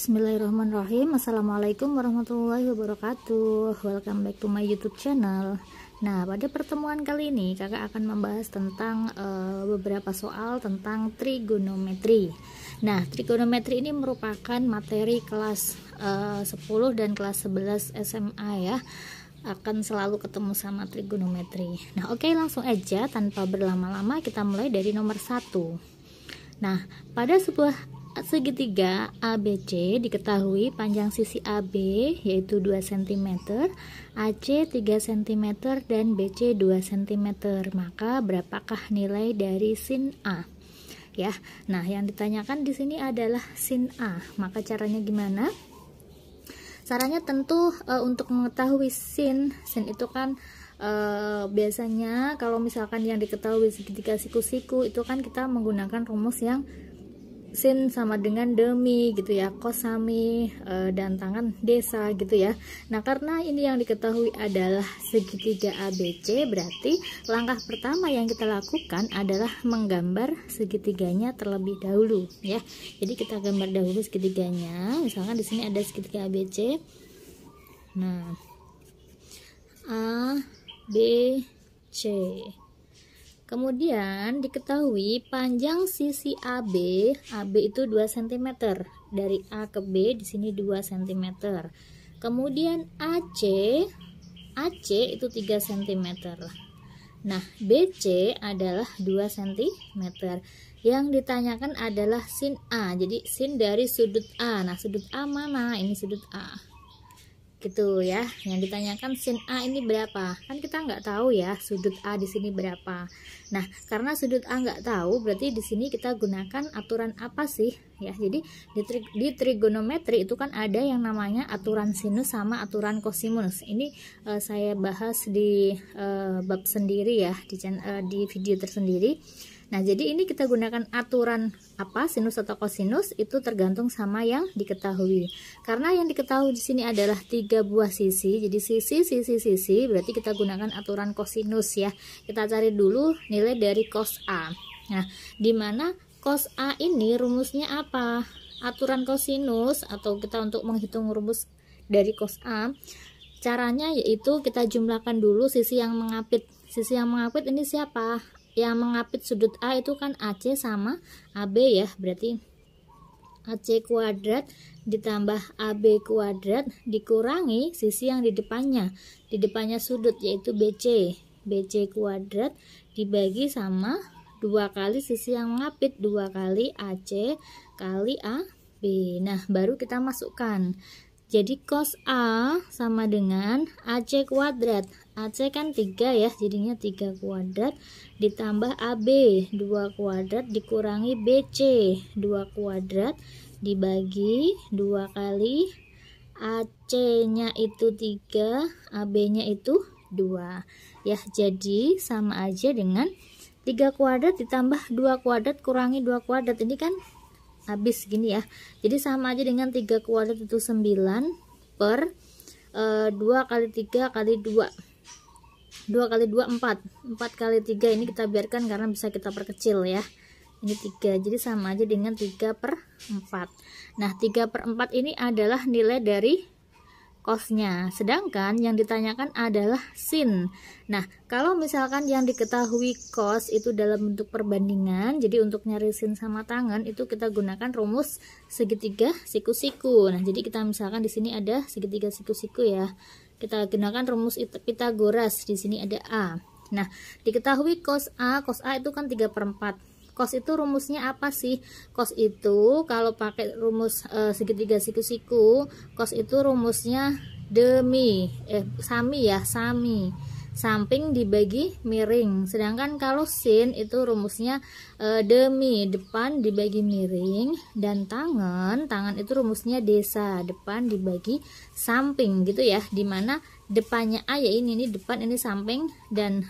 Bismillahirrahmanirrahim. Assalamualaikum warahmatullahi wabarakatuh. Welcome back to my YouTube channel. Nah, pada pertemuan kali ini kakak akan membahas tentang beberapa soal tentang trigonometri. Nah, trigonometri ini merupakan materi kelas 10 dan kelas 11 SMA ya. Akan selalu ketemu sama trigonometri. Nah, oke, langsung aja tanpa berlama-lama kita mulai dari nomor 1. Nah, pada sebuah segitiga ABC diketahui panjang sisi AB yaitu 2 cm, AC 3 cm, dan BC 2 cm. Maka berapakah nilai dari sin A? Ya. Nah, yang ditanyakan di sini adalah sin A. Maka caranya gimana? Caranya tentu untuk mengetahui sin itu kan biasanya kalau misalkan yang diketahui segitiga siku-siku itu kan kita menggunakan rumus yang sin sama dengan demi gitu ya, kos sami dan tangan desa gitu ya. Nah, karena ini yang diketahui adalah segitiga ABC, berarti langkah pertama yang kita lakukan adalah menggambar segitiganya terlebih dahulu ya. Jadi kita gambar dahulu segitiganya. Misalkan di sini ada segitiga ABC. Nah, A B C. Kemudian diketahui panjang sisi AB itu 2 cm. Dari A ke B di sini 2 cm. Kemudian AC itu 3 cm. Nah, BC adalah 2 cm. Yang ditanyakan adalah sin A. Jadi sin dari sudut A. Nah, sudut A mana? Ini sudut A. Gitu ya. Yang ditanyakan sin A ini berapa? Kan kita nggak tahu ya sudut A di sini berapa. Nah, karena sudut A nggak tahu, berarti di sini kita gunakan aturan apa sih? Ya, jadi di trigonometri itu kan ada yang namanya aturan sinus sama aturan kosinus. Ini saya bahas di bab sendiri ya, di video tersendiri. Nah, jadi ini kita gunakan aturan apa, sinus atau kosinus, itu tergantung sama yang diketahui. Karena yang diketahui di sini adalah 3 buah sisi, jadi sisi, berarti kita gunakan aturan kosinus ya. Kita cari dulu nilai dari cos A. Nah, di mana cos A ini rumusnya apa? Aturan kosinus atau kita untuk menghitung rumus dari cos A, caranya yaitu kita jumlahkan dulu sisi yang mengapit. Sisi yang mengapit ini siapa? Yang mengapit sudut A itu kan AC sama AB ya, berarti AC kuadrat ditambah AB kuadrat dikurangi sisi yang di depannya sudut yaitu BC kuadrat dibagi sama 2 kali sisi yang mengapit, 2 kali AC kali AB. Nah, baru kita masukkan. Jadi cos A sama dengan AC kuadrat. AC kan 3 ya, jadinya 3 kuadrat ditambah AB 2 kuadrat dikurangi BC 2 kuadrat dibagi 2 kali AC nya itu 3, AB nya itu 2 ya. Jadi sama aja dengan 3 kuadrat ditambah 2 kuadrat kurangi 2 kuadrat, ini kan habis gini ya. Jadi sama aja dengan 3 kuadrat itu 9 per 2 kali 3 kali 2 kali 2 4 kali 3, ini kita biarkan karena bisa kita perkecil ya. Ini 3, jadi sama aja dengan 3 per 4. Nah, 3 per 4 ini adalah nilai dari cosnya, sedangkan yang ditanyakan adalah sin. Nah, kalau misalkan yang diketahui cos itu dalam bentuk perbandingan, jadi untuk nyari sin sama tangan itu kita gunakan rumus segitiga siku-siku. Nah, jadi kita misalkan di sini ada segitiga siku-siku ya, kita gunakan rumus Pythagoras. Di sini ada A. Nah, diketahui cos A itu kan 3 per 4. Cos itu rumusnya apa sih? Cos itu kalau pakai rumus segitiga siku-siku, cos itu rumusnya sami ya, sami. Samping dibagi miring. Sedangkan kalau sin itu rumusnya demi, depan dibagi miring, dan tangan itu rumusnya desa, depan dibagi samping gitu ya. Dimana depannya A ya ini depan, ini samping, dan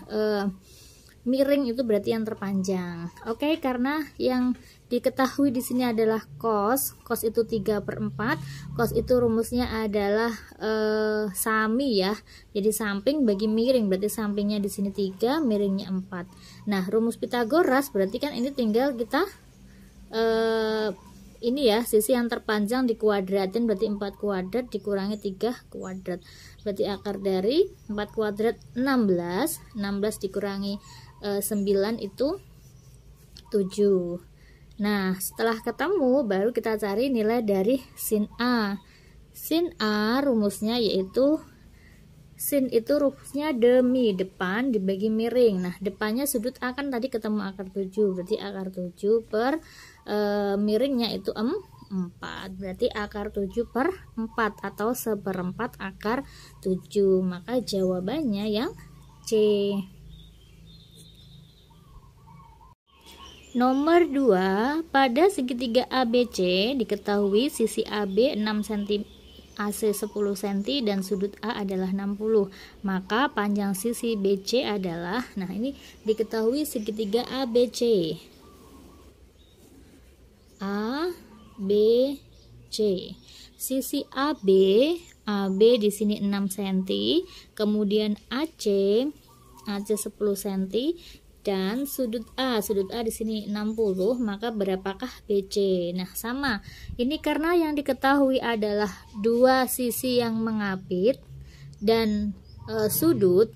miring itu berarti yang terpanjang. Oke, karena yang diketahui di sini adalah cos itu 3 per 4, cos itu rumusnya adalah sami ya. Jadi samping bagi miring, berarti sampingnya di sini 3, miringnya 4. Nah, rumus Pythagoras berarti kan ini tinggal kita ini ya, sisi yang terpanjang dikuadratin, berarti 4 kuadrat dikurangi 3 kuadrat. Berarti akar dari 4 kuadrat 16. 16 dikurangi 9 itu 7. Nah, setelah ketemu baru kita cari nilai dari sin A. Sin A rumusnya yaitu, sin itu rumusnya demi depan dibagi miring. Nah, depannya sudut A kan tadi ketemu akar 7, berarti akar 7 per miringnya itu 4, berarti akar 7 per 4 atau 1/4 akar 7. Maka jawabannya yang C. Nomor 2, pada segitiga ABC diketahui sisi AB 6 cm, AC 10 cm dan sudut A adalah 60. Maka panjang sisi BC adalah, nah ini diketahui segitiga ABC. ABC. Sisi AB, AB di sini 6 cm, kemudian AC 10 cm dan sudut A di sini 60, maka berapakah BC? Nah, sama. Ini karena yang diketahui adalah dua sisi yang mengapit dan sudut,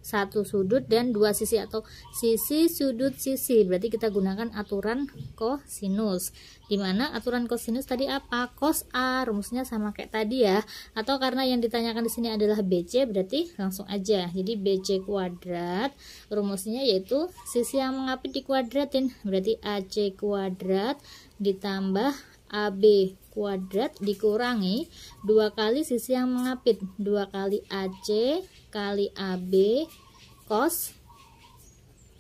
satu sudut dan dua sisi atau sisi sudut sisi. Berarti kita gunakan aturan kosinus. Dimana aturan kosinus tadi apa? Cos A, rumusnya sama kayak tadi ya. Atau karena yang ditanyakan di sini adalah BC, berarti langsung aja. Jadi BC kuadrat rumusnya yaitu sisi yang mengapit dikuadratin. Berarti AC kuadrat ditambah AB kuadrat dikurangi 2 kali sisi yang mengapit, 2 kali AC kali AB cos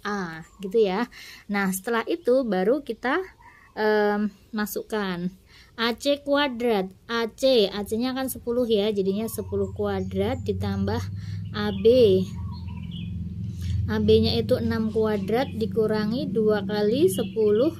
A, gitu ya. Nah, setelah itu baru kita masukkan AC kuadrat. AC nya kan 10 ya, jadinya 10 kuadrat ditambah AB, AB nya itu 6 kuadrat dikurangi 2 kali 10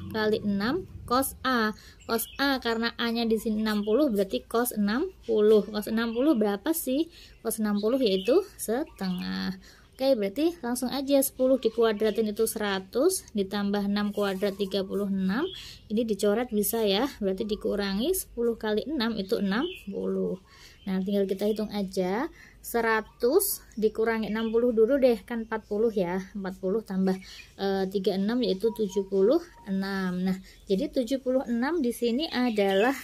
kali 6 cos A. Cos A karena A nya di sini 60, berarti cos 60. Cos 60 berapa sih? Cos 60 yaitu setengah. Oke, berarti langsung aja 10 dikuadratin itu 100 ditambah 6 kuadrat 36. Ini dicoret bisa ya. Berarti dikurangi 10 kali 6 itu 60. Nah, tinggal kita hitung aja. 100 dikurangi 60 dulu deh, kan 40 ya. 40 tambah 36 yaitu 76. Nah, jadi 76 di sini adalah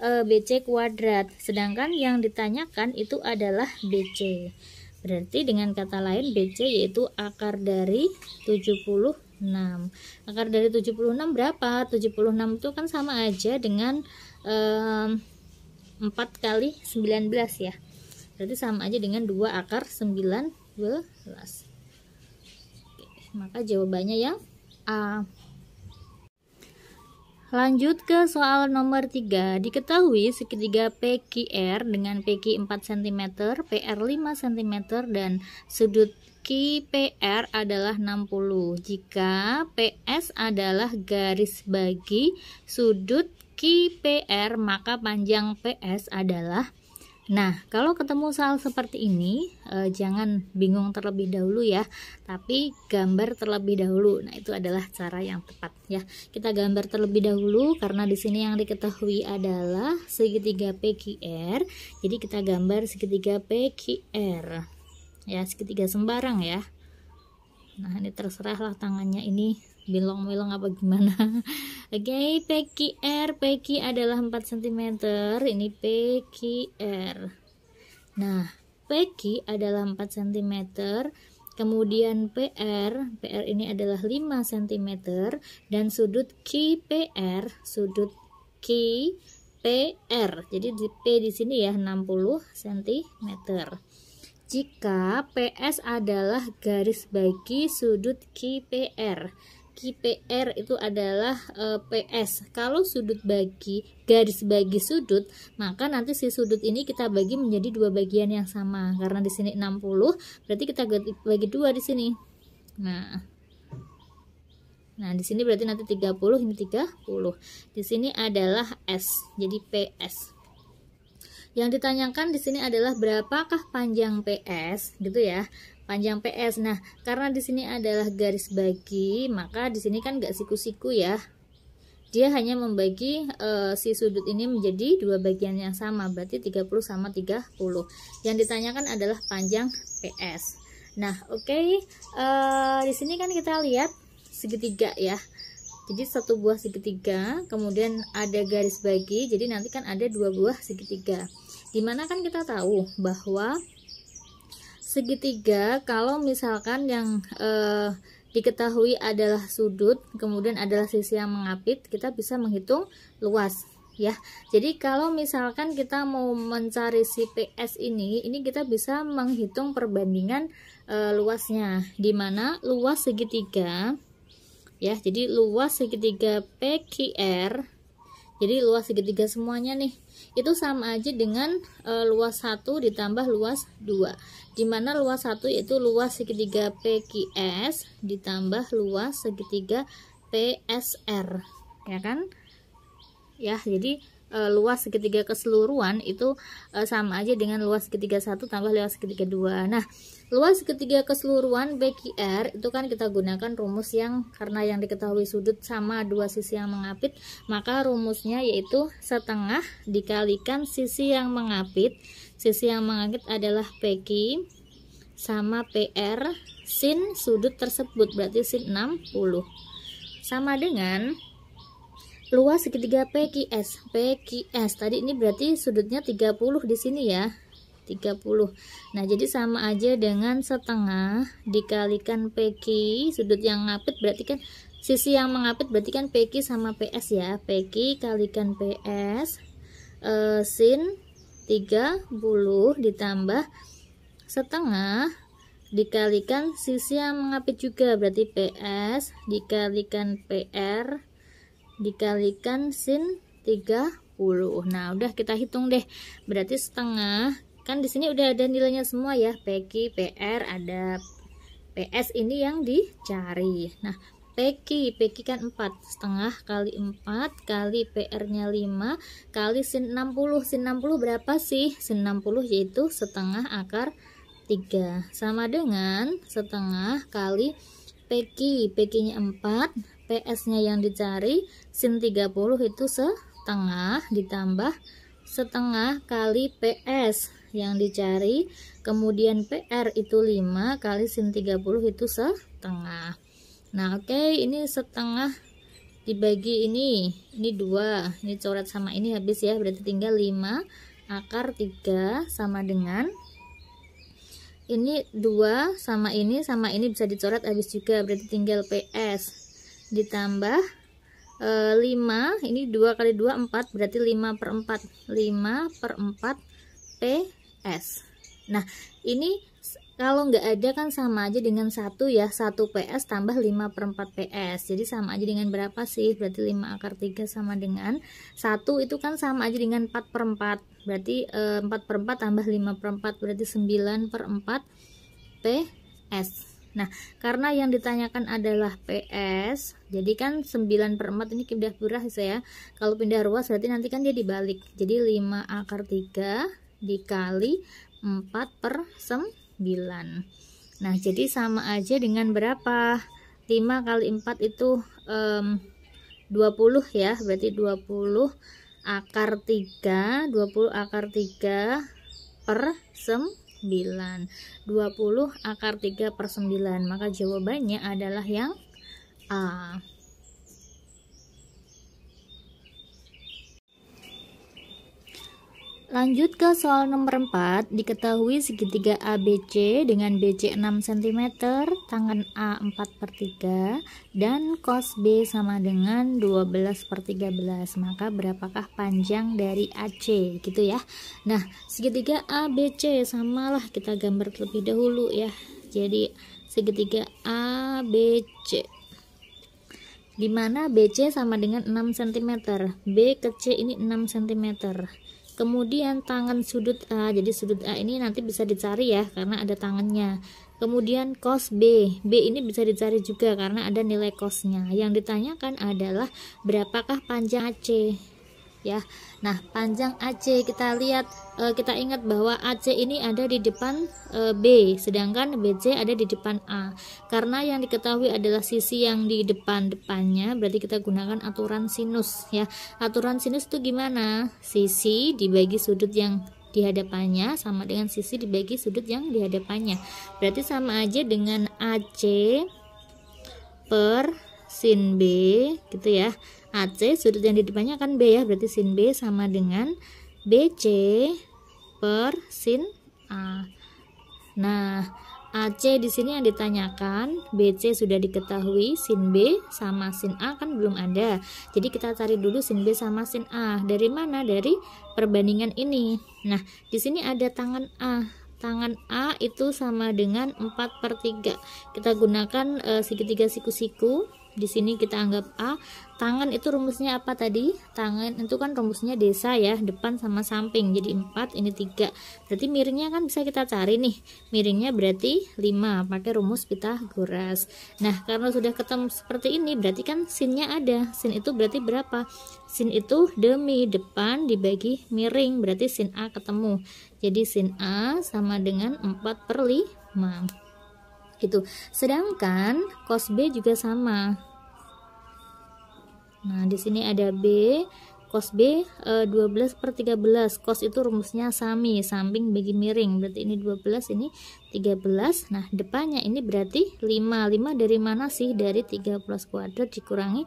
BC kuadrat. Sedangkan yang ditanyakan itu adalah BC. Berarti dengan kata lain BC yaitu akar dari 76. Akar dari 76 berapa? 76 itu kan sama aja dengan 4 kali 19 ya. Berarti sama aja dengan 2 akar 19. Oke, maka jawabannya yang A. Lanjut ke soal nomor 3. Diketahui segitiga PQR dengan PQ 4 cm, PR 5 cm dan sudut QPR adalah 60. Jika PS adalah garis bagi sudut QPR, maka panjang PS adalah. Nah, kalau ketemu soal seperti ini, jangan bingung terlebih dahulu ya, tapi gambar terlebih dahulu. Nah, itu adalah cara yang tepat ya. Kita gambar terlebih dahulu karena di sini yang diketahui adalah segitiga PQR. Jadi kita gambar segitiga PQR. Ya, segitiga sembarang ya. Nah, ini terserahlah tangannya ini bilong-bilong apa gimana. Oke, PQ adalah 4 cm. Ini PQR. Nah, PQ adalah 4 cm. Kemudian PR ini adalah 5 cm dan sudut QPR, sudut QPR. Jadi di P di sini ya 60 cm. Jika PS adalah garis bagi sudut QPR. QPR itu adalah PS. Kalau sudut bagi garis bagi sudut, maka nanti si sudut ini kita bagi menjadi dua bagian yang sama. Karena di sini 60, berarti kita bagi dua di sini. Nah, di sini berarti nanti 30, ini 30. Di sini adalah S, jadi PS. Yang ditanyakan di sini adalah berapakah panjang PS, gitu ya. Panjang PS. Nah, karena di sini adalah garis bagi, maka di sini kan nggak siku-siku ya. dia hanya membagi si sudut ini menjadi dua bagian yang sama, berarti 30 sama 30. Yang ditanyakan adalah panjang PS. Nah, oke. Di sini kan kita lihat segitiga ya. Jadi satu buah segitiga, kemudian ada garis bagi, jadi nanti kan ada dua buah segitiga. Dimana kan kita tahu bahwa segitiga kalau misalkan yang diketahui adalah sudut, kemudian adalah sisi yang mengapit, kita bisa menghitung luas ya. Jadi kalau misalkan kita mau mencari si PS ini kita bisa menghitung perbandingan luasnya, dimana luas segitiga ya, jadi luas segitiga PQR, jadi luas segitiga semuanya nih itu sama aja dengan luas 1 ditambah luas 2, dimana luas 1 yaitu luas segitiga PQS ditambah luas segitiga PSR, ya kan ya. Jadi luas segitiga keseluruhan itu sama aja dengan luas segitiga 1 tambah luas segitiga 2. Nah, luas segitiga keseluruhan BQR itu kan kita gunakan rumus yang karena yang diketahui sudut sama dua sisi yang mengapit, maka rumusnya yaitu setengah dikalikan sisi yang mengapit. Sisi yang mengapit adalah PQ sama PR sin sudut tersebut, berarti sin 60 sama dengan luas segitiga PQS. Tadi ini berarti sudutnya 30 di sini ya. 30. Nah, jadi sama aja dengan setengah dikalikan PQ, sudut yang ngapit berarti kan sisi yang mengapit berarti kan PQ sama PS ya. PQ kalikan PS sin 30 ditambah setengah dikalikan sisi yang mengapit juga, berarti PS dikalikan PR dikalikan sin 30. Nah, udah kita hitung deh. Berarti setengah, kan di sini udah ada nilainya semua ya. PQ, PR, ada PS ini yang dicari. Nah, PQ kan 4, setengah kali 4 kali PR-nya 5 kali sin 60. Sin 60 berapa sih? Sin 60 yaitu setengah akar 3 sama dengan setengah kali PQ-nya 4, PS-nya yang dicari sin 30 itu setengah ditambah setengah kali PS yang dicari, kemudian PR itu 5 kali sin 30 itu setengah. Nah, oke, ini setengah dibagi ini 2, ini coret sama ini habis ya, berarti tinggal 5 akar 3 sama dengan ini 2 sama ini bisa dicoret habis juga, berarti tinggal PS ditambah 5, ini 2 kali 2 4, berarti 5/4 PS. Nah, ini kalau nggak ada kan sama aja dengan 1 ya, 1 PS tambah 5/4 PS, jadi sama aja dengan berapa sih? Berarti 5 akar 3 sama dengan 1 itu kan sama aja dengan 4/4, berarti 4/4 tambah 5/4 berarti 9/4 PS. Nah, karena yang ditanyakan adalah PS, jadi kan 9/4 ini pindah ruas ya. Kalau pindah ruas berarti nanti kan dia dibalik. Jadi 5 akar 3 dikali 4/9. Nah, jadi sama aja dengan berapa? 5 kali 4 itu 20 ya. Berarti 20 akar 3, 20 akar 3 per 9, 20 akar 3/9, maka jawabannya adalah yang A. Lanjut ke soal nomor 4. Diketahui segitiga ABC dengan BC 6 cm, tangan A 4/3 dan cos B sama dengan 12/13. Maka berapakah panjang dari AC gitu ya. Nah, segitiga ABC samalah, kita gambar terlebih dahulu ya. Jadi segitiga ABC dimana BC sama dengan 6 cm, B ke C ini 6 cm. Kemudian tangan sudut A, jadi sudut A ini nanti bisa dicari ya karena ada tangannya. Kemudian cos B, B ini bisa dicari juga karena ada nilai cosnya. Yang ditanyakan adalah berapakah panjang AC. ya. Nah, panjang AC kita lihat, kita ingat bahwa AC ini ada di depan B, sedangkan BC ada di depan A. Karena yang diketahui adalah sisi yang di depannya, berarti kita gunakan aturan sinus ya. Aturan sinus itu gimana? Sisi dibagi sudut yang di hadapannya sama dengan sisi dibagi sudut yang di hadapannya. Berarti sama aja dengan AC per sin B gitu ya. AC sudut yang di depannya kan B ya, berarti sin B sama dengan BC per sin A. Nah, AC di sini yang ditanyakan, BC sudah diketahui, sin B sama sin A kan belum ada. Jadi kita cari dulu sin B sama sin A. Dari mana? Dari perbandingan ini. Nah, di sini ada tangan A. Tangan A itu sama dengan 4/3. Kita gunakan segitiga siku-siku. Di sini kita anggap A. Tangan itu rumusnya apa tadi? Tangan itu kan rumusnya desa ya, depan sama samping. Jadi 4, ini 3. Berarti miringnya kan bisa kita cari nih. Miringnya berarti 5, pakai rumus Pythagoras. Nah, karena sudah ketemu seperti ini, berarti kan sinnya ada. Sin itu berarti berapa? Sin itu demi depan dibagi miring, berarti sin A ketemu. Jadi sin A sama dengan 4/5. Gitu. Sedangkan cos B juga sama. Nah, di sini ada B, cos B 12/13. Cos itu rumusnya sami, samping bagi miring. Berarti ini 12, ini 13. Nah, depannya ini berarti 5. 5 dari mana sih? Dari 13 kuadrat dikurangi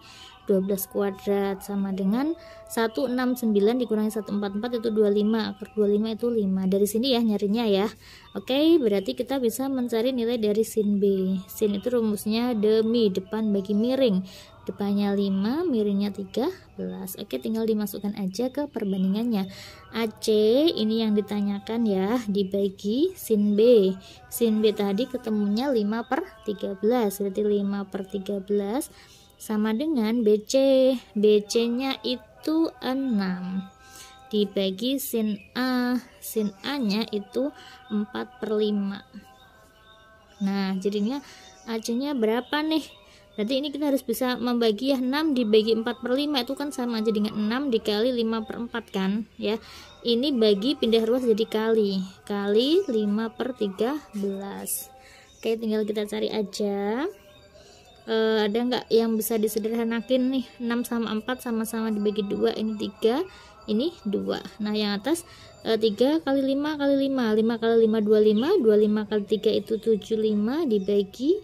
12 kuadrat sama dengan 169 dikurangi 144 itu 25. Akar 25 itu 5. Dari sini ya nyarinya ya. Oke, berarti kita bisa mencari nilai dari sin B. Sin itu rumusnya demi depan bagi miring. Depannya 5, miringnya 13. Oke, tinggal dimasukkan aja ke perbandingannya. AC ini yang ditanyakan ya, dibagi sin B. Sin B tadi ketemunya 5/13. Berarti 5/13 sama dengan BC. BC nya itu 6 dibagi sin A. Sin A nya itu 4/5. Nah, jadinya AC nya berapa nih? Berarti ini kita harus bisa membagi ya. 6 dibagi 4/5 itu kan sama aja dengan 6 dikali 5/4 kan ya. Ini bagi pindah ruas jadi kali 5/13. Oke, tinggal kita cari aja. Ada nggak yang bisa disederhanakan nih? 6 sama 4 sama-sama dibagi 2, ini 3, ini 2. Nah, yang atas 3 kali 5 kali 5, 5 kali 5 25, 25 kali 3 itu 75 dibagi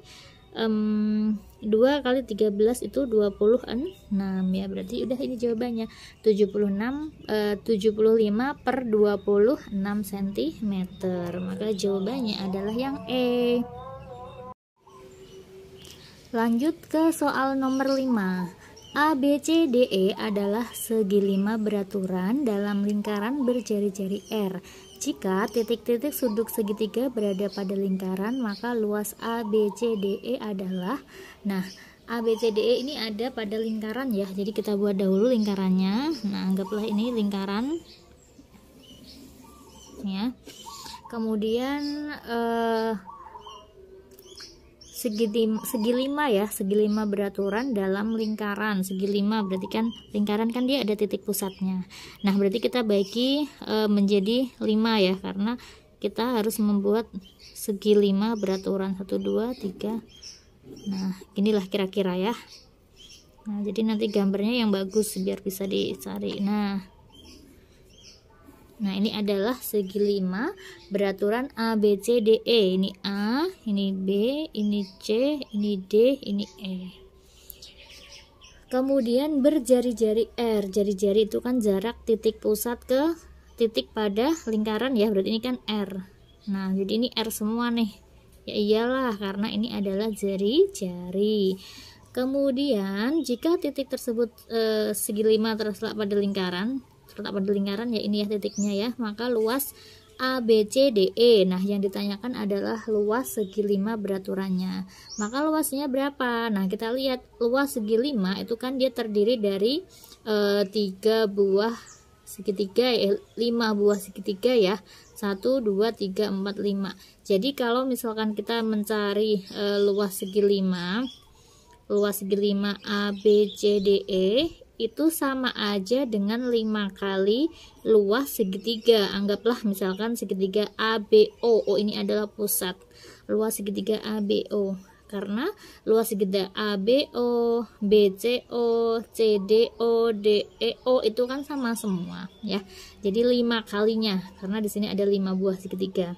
2 kali 13 itu 26 ya. Berarti udah ini jawabannya 75/26 cm. Maka jawabannya adalah yang E. Lanjut ke soal nomor 5. ABCDE adalah segi 5 beraturan dalam lingkaran berjari-jari R. Jika titik-titik sudut segitiga berada pada lingkaran, maka luas ABCDE adalah, nah, ABCDE ini ada pada lingkaran ya. Jadi kita buat dahulu lingkarannya. Nah, anggaplah ini lingkaran ya. Kemudian segi 5 ya, segi 5 beraturan dalam lingkaran. Segi 5 berarti kan lingkaran kan dia ada titik pusatnya. Nah, berarti kita bagi menjadi 5 ya, karena kita harus membuat segi 5 beraturan 1 2 3. Nah, inilah kira-kira ya. Nah, jadi nanti gambarnya yang bagus biar bisa dicari. Nah, ini adalah segi 5 beraturan ABCDE. Ini A, ini B, ini C, ini D, ini E. Kemudian berjari-jari R. Jari-jari itu kan jarak titik pusat ke titik pada lingkaran ya. Berarti ini kan R. Nah, jadi ini R semua nih. Ya iyalah, karena ini adalah jari-jari. Kemudian jika titik tersebut segi 5 terletak pada lingkaran ya, ini ya titiknya ya, maka luas ABCDE. Nah, yang ditanyakan adalah luas segi 5 beraturannya. Maka luasnya berapa? Nah, kita lihat luas segi 5 itu kan dia terdiri dari 3 buah segitiga, 5 buah segitiga ya. 1 2 3 4 5. Jadi kalau misalkan kita mencari luas segi 5 ABCDE itu sama aja dengan 5 kali luas segitiga. Anggaplah misalkan segitiga ABO. Oh, ini adalah pusat. Luas segitiga ABO. Karena luas segitiga ABO, BCO, CDO, DEO itu kan sama semua ya. Jadi 5 kalinya karena di sini ada 5 buah segitiga.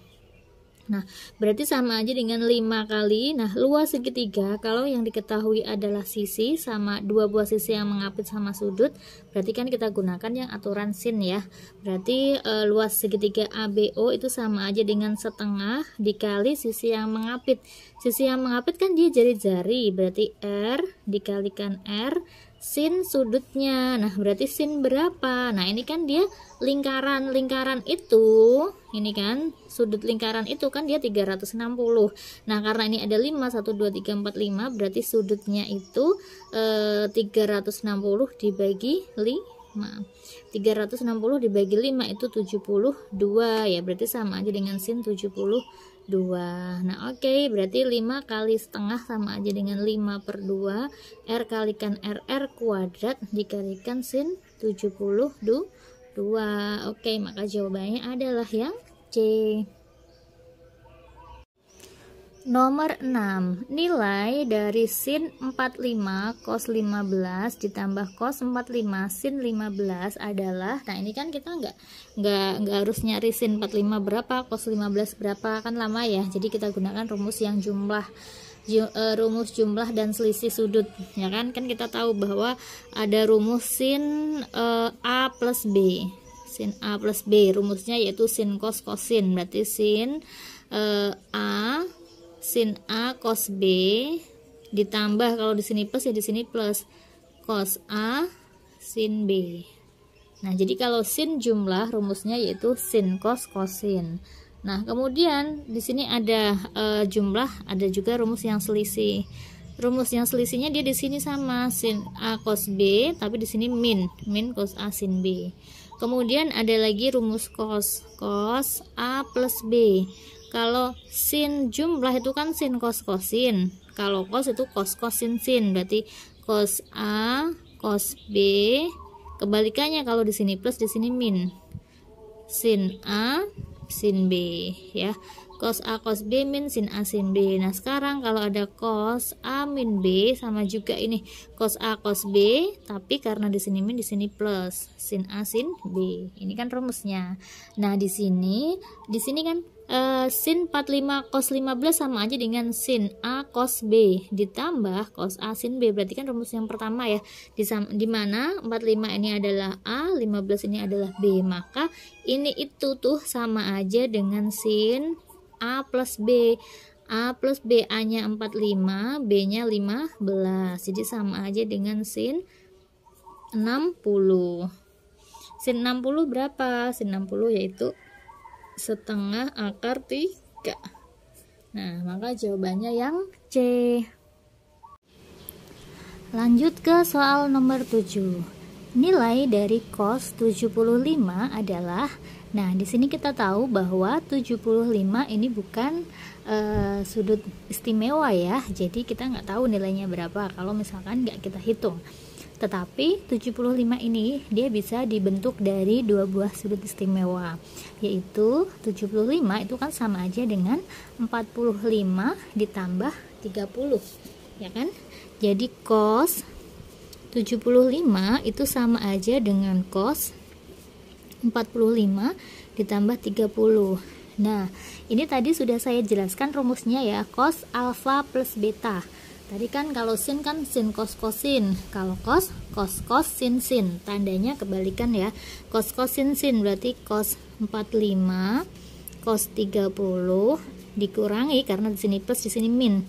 Nah, berarti sama aja dengan 5 kali. Nah, luas segitiga kalau yang diketahui adalah sisi sama 2 buah sisi yang mengapit sama sudut, berarti kan kita gunakan yang aturan sin ya. Berarti luas segitiga ABO itu sama aja dengan setengah dikali sisi yang mengapit. Sisi yang mengapit kan dia jari-jari, berarti R dikalikan R sin sudutnya. Nah, berarti sin berapa? Nah, ini kan dia lingkaran itu, ini kan sudut lingkaran itu kan dia 360. Nah, karena ini ada 5, 1, 2, 3, 4, 5, berarti sudutnya itu 360 dibagi 5. 360 dibagi 5 itu 72 ya, berarti sama aja dengan sin 72. Nah, oke, berarti 5 kali setengah sama aja dengan 5/2 R kalikan RR kuadrat dikalikan sin 72. Oke, maka jawabannya adalah yang C. Nomor 6, nilai dari sin 45 cos 15 ditambah cos 45 sin 15 adalah, nah ini kan kita nggak harus nyari sin 45 berapa, cos 15 berapa, kan lama ya. Jadi kita gunakan rumus yang rumus jumlah dan selisih sudut ya kan. Kan kita tahu bahwa ada rumus sin A plus B. Sin A plus B rumusnya yaitu sin cos cosin, berarti sin A sin A cos B ditambah, kalau di sini plus ya di sini plus, cos A sin B. Nah, jadi kalau sin jumlah rumusnya yaitu sin cos cosin. Nah, kemudian di sini ada jumlah, ada juga rumus yang selisih. Rumus yang selisihnya dia di sini sama sin A cos B, tapi di sini min cos A sin B. Kemudian ada lagi rumus cos A plus B. Kalau sin jumlah itu kan sin cos cosin. Kalau cos itu cos cosin sin, berarti cos A cos B. Kebalikannya kalau di sini plus, di sini min. Sin A sin B ya. Cos A cos B min sin A sin B. Nah, sekarang kalau ada cos A min B sama juga ini cos A cos B, tapi karena di sini min di sini plus, sin A sin B. Ini kan rumusnya. Nah, di sini kan sin 45 cos 15 sama aja dengan sin A cos B ditambah cos A sin B. Berarti kan rumus yang pertama ya, di mana 45 ini adalah A, 15 ini adalah B. Maka ini itu tuh sama aja dengan sin A plus B. A plus B, A nya 45, B nya 15, jadi sama aja dengan sin 60. Sin 60 berapa? Sin 60 yaitu setengah akar 3. Nah, maka jawabannya yang C. Lanjut ke soal nomor 7. Nilai dari cos 75 adalah, nah di sini kita tahu bahwa 75 ini bukan sudut istimewa ya. Jadi kita nggak tahu nilainya berapa kalau misalkan nggak kita hitung. Tetapi 75 ini dia bisa dibentuk dari 2 buah sudut istimewa, yaitu 75 itu kan sama aja dengan 45 ditambah 30 ya kan. Jadi cos 75 itu sama aja dengan cos 45 ditambah 30. Nah, ini tadi sudah saya jelaskan rumusnya ya, cos alfa plus beta. Tadi kan kalau sin kan sin cos cosin, kalau cos cos sin sin, tandanya kebalikan ya. Cos sin sin berarti cos 45 cos 30 dikurangi karena di sini plus di sini min.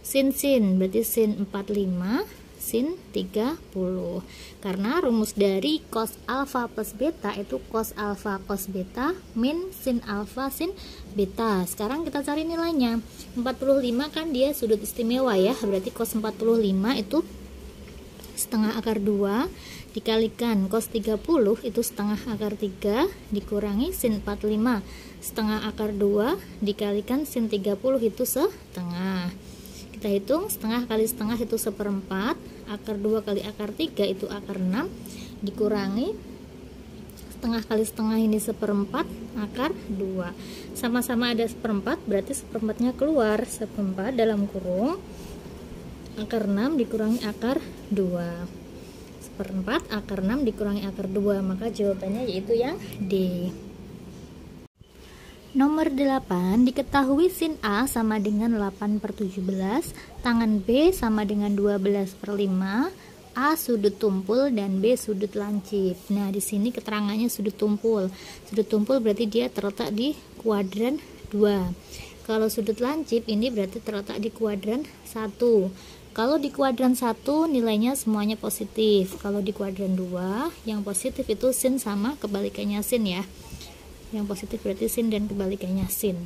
Sin berarti sin 45 sin 30. Karena rumus dari cos alfa plus beta itu cos alfa cos beta min sin alfa sin beta. Sekarang kita cari nilainya. 45 kan dia sudut istimewa ya, berarti cos 45 itu setengah akar 2 dikalikan cos 30 itu setengah akar 3 dikurangi sin 45 setengah akar 2 dikalikan sin 30 itu setengah. Kita hitung setengah kali setengah itu 1/4, akar 2 kali akar 3 itu akar 6, dikurangi setengah kali setengah ini 1/4 akar 2. Sama-sama ada 1/4, berarti 1/4-nya keluar. 1/4 dalam kurung akar 6 dikurangi akar 2. 1/4 akar 6 dikurangi akar 2, maka jawabannya yaitu yang D. Nomor 8, diketahui sin A sama dengan 8/17, tangan B sama dengan 12/5, A sudut tumpul dan B sudut lancip. Nah, di sini keterangannya sudut tumpul. Sudut tumpul berarti dia terletak di kuadran 2. Kalau sudut lancip ini berarti terletak di kuadran 1. Kalau di kuadran 1 nilainya semuanya positif. Kalau di kuadran 2 yang positif itu sin sama kebalikannya sin ya. Yang positif berarti sin dan kebalikannya sin.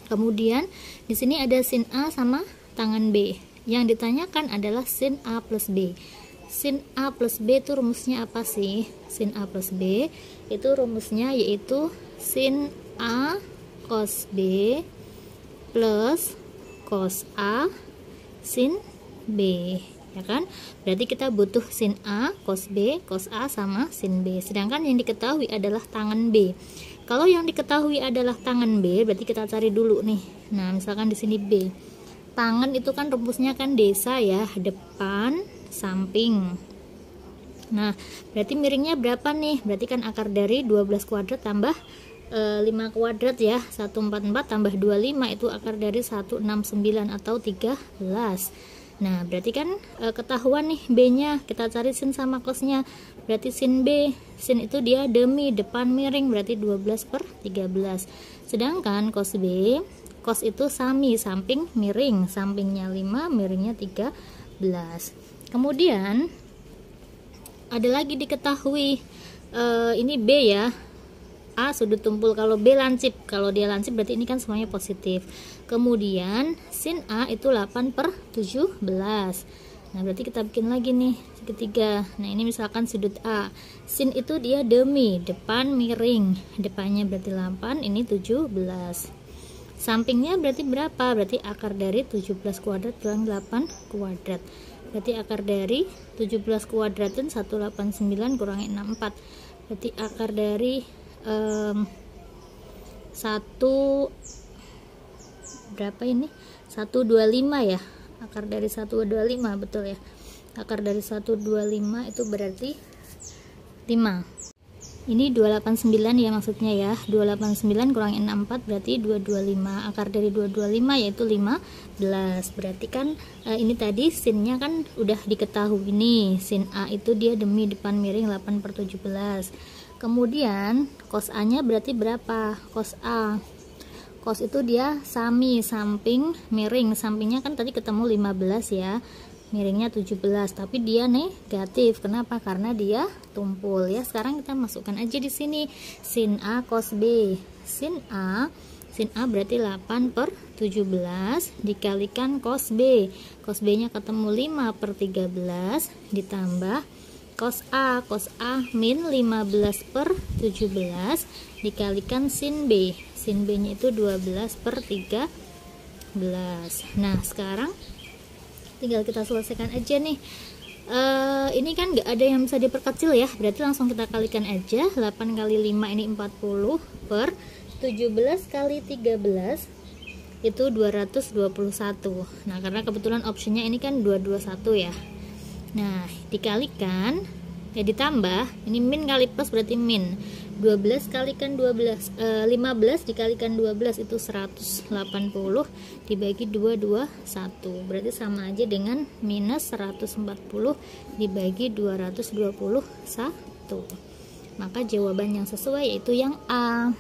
Kemudian di sini ada sin A sama tangan B. Yang ditanyakan adalah sin A plus B. Sin A plus B itu rumusnya apa sih? Sin A plus B itu rumusnya yaitu sin A cos B plus cos A sin B, ya kan? Berarti kita butuh sin A cos B, cos A sama sin B. Sedangkan yang diketahui adalah tangan B. Kalau yang diketahui adalah tangan B, berarti kita cari dulu nih. Nah, misalkan di sini B. Tangan itu kan rumusnya kan desa ya, depan, samping. Nah, berarti miringnya berapa nih? Berarti kan akar dari 12 kuadrat tambah 5 kuadrat ya. 144 tambah 25 itu akar dari 169 atau 13. Nah, berarti kan ketahuan nih B-nya. Kita cari sin sama cosnya. Berarti sin B, sin itu dia demi, depan miring, berarti 12/13. Sedangkan cos B, cos itu sami, samping miring, sampingnya 5, miringnya 13. Kemudian ada lagi diketahui ini B ya. A sudut tumpul, kalau B lancip. Kalau dia lancip berarti ini kan semuanya positif. Kemudian sin A itu 8/17. Nah, berarti kita bikin lagi nih ketiga. Nah, ini misalkan sudut A. Sin itu dia demi, depan miring. Depannya berarti 8, ini 17. Sampingnya berarti berapa? Berarti akar dari 17 kuadrat kurang 8 kuadrat. Berarti akar dari 17 kuadrat itu 189 kurangi 64. Berarti akar dari 125 ya. Akar dari 125, betul ya. Akar dari 125 itu berarti 5. Ini 289 ya maksudnya ya. 289 kurangi 64 berarti 225. Akar dari 225 yaitu 15. Berarti kan ini tadi sinnya kan udah diketahui nih. Sin A itu dia demi, depan miring, 8/17. Kemudian cos A-nya berarti berapa? Cos A. Cos itu dia sami, samping miring. Sampingnya kan tadi ketemu 15 ya. Miringnya 17, tapi dia negatif. Kenapa? Karena dia tumpul ya. Sekarang kita masukkan aja di sini sin A cos B. Sin A berarti 8/17 dikalikan cos B. Cos B-nya ketemu 5/13 ditambah cos A. Cos A min 15/17 dikalikan sin B. Sin B-nya itu 12/13. Nah, sekarang tinggal kita selesaikan aja nih. Ini kan nggak ada yang bisa diperkecil ya, berarti langsung kita kalikan aja. 8 kali 5 ini 40 per 17 kali 13 itu 221. Nah, karena kebetulan optionnya ini kan 221 ya. Nah, dikalikan ya ditambah, ini min kali plus berarti min. 12 kalikan 12, 15 dikalikan 12 itu 180 dibagi 221, berarti sama aja dengan minus 140 dibagi 221. Maka jawaban yang sesuai yaitu yang A.